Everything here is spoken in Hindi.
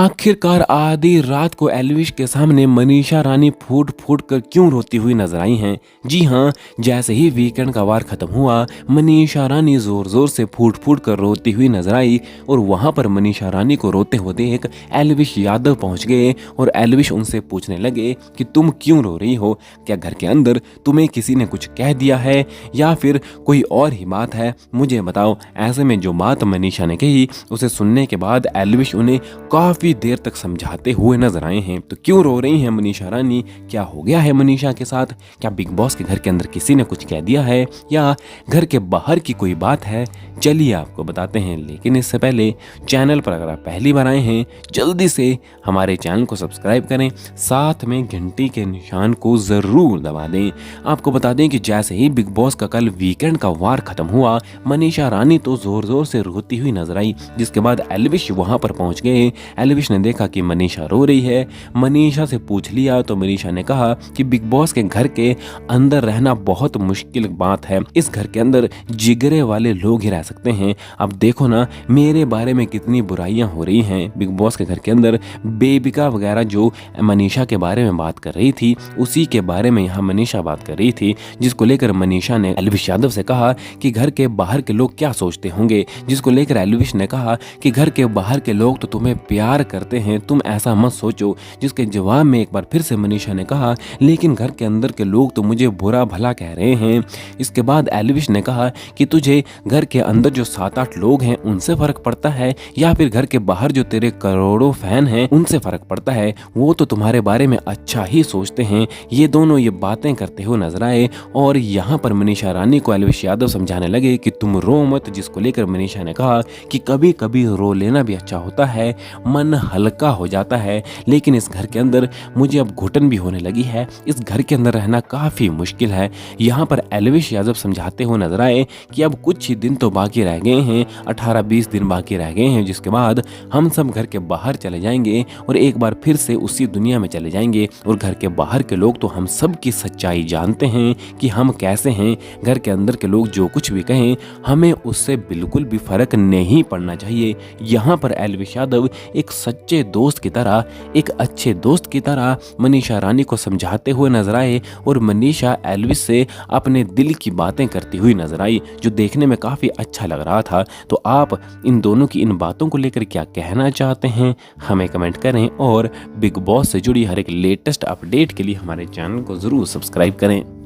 आखिरकार आधी रात को एल्विश के सामने मनीषा रानी फूट फूट कर क्यों रोती हुई नजर आई हैं। जी हाँ, जैसे ही वीकेंड का वार खत्म हुआ, मनीषा रानी जोर जोर से फूट फूट कर रोती हुई नजर आई और वहां पर मनीषा रानी को रोते हुए देख एल्विश यादव पहुंच गए और एल्विश उनसे पूछने लगे कि तुम क्यों रो रही हो, क्या घर के अंदर तुम्हें किसी ने कुछ कह दिया है या फिर कोई और ही बात है, मुझे बताओ। ऐसे में जो बात मनीषा ने कही उसे सुनने के बाद एल्विश उन्हें काफी देर तक समझाते हुए नजर आए हैं। तो क्यों रो रही हैं मनीषा रानी, क्या हो गया है मनीषा के साथ, क्या बिग बॉस के घर के अंदर किसी ने कुछ कह दिया है या घर के बाहर की कोई बात है, चलिए आपको बताते हैं। लेकिन इससे पहले चैनल पर अगर आप पहली बार आए हैं, जल्दी से हमारे चैनल को सब्सक्राइब करें, साथ में घंटी के निशान को जरूर दबा दें। आपको बता दें कि जैसे ही बिग बॉस का कल वीकेंड का वार खत्म हुआ, मनीषा रानी तो जोर जोर से रोती हुई नजर आई, जिसके बाद एल्विश वहां पर पहुंच गए। एल्विश ने देखा कि मनीषा रो रही है, मनीषा से पूछ लिया तो मनीषा ने कहा कि बिग बॉस के घर के अंदर रहना बहुत मुश्किल बात है, इस घर के अंदर जिगरे वाले लोग ही रह सकते हैं। अब देखो ना मेरे बारे में कितनी बुराइयां हो रही हैं बिग बॉस के घर के अंदर। बेबिका वगैरह जो मनीषा के बारे में बात कर रही थी, उसी के बारे में यहाँ मनीषा बात कर रही थी, जिसको लेकर मनीषा ने एल्विश यादव से कहा कि घर के बाहर के लोग क्या सोचते होंगे, जिसको लेकर एल्विश ने कहा कि घर के बाहर के लोग तो तुम्हें प्यार करते हैं, तुम ऐसा मत सोचो। जिसके जवाब में एक बार फिर से मनीषा ने कहा लेकिन घर के अंदर के लोग तो मुझे बुरा भला कह रहे हैं। इसके बाद एल्विश ने कहा कि तुझे घर के अंदर जो 7-8 लोग हैं उनसे फर्क पड़ता है या फिर घर के बाहर जो तेरे करोड़ों फैन हैं उनसे फर्क पड़ता है, वो तो तुम्हारे बारे में अच्छा ही सोचते हैं। ये दोनों ये बातें करते हुए नजर आए और यहाँ पर मनीषा रानी को एल्विश यादव समझाने लगे कि तुम रो मत, जिसको लेकर मनीषा ने कहा कि कभी कभी रो लेना भी अच्छा होता है, मन हल्का हो जाता है। लेकिन इस घर के अंदर मुझे अब घुटन भी होने लगी है, इस घर के अंदर रहना काफी मुश्किल है। यहाँ पर एल्विश यादव समझाते हुए नजर आए कि अब कुछ ही दिन तो बाकी रह गए हैं, 18-20 दिन बाकी रह गए हैं, जिसके बाद हम सब घर के बाहर चले जाएंगे और एक बार फिर से उसी दुनिया में चले जाएंगे और घर के बाहर के लोग तो हम सब की सच्चाई जानते हैं कि हम कैसे हैं। घर के अंदर के लोग जो कुछ भी कहें हमें उससे बिल्कुल भी फर्क नहीं पड़ना चाहिए। यहाँ पर एल्विश यादव एक सच्चे दोस्त की तरह, एक अच्छे दोस्त की तरह मनीषा रानी को समझाते हुए नजर आए और मनीषा एल्विश से अपने दिल की बातें करती हुई नजर आई, जो देखने में काफी अच्छा लग रहा था। तो आप इन दोनों की इन बातों को लेकर क्या कहना चाहते हैं, हमें कमेंट करें और बिग बॉस से जुड़ी हर एक लेटेस्ट अपडेट के लिए हमारे चैनल को जरूर सब्सक्राइब करें।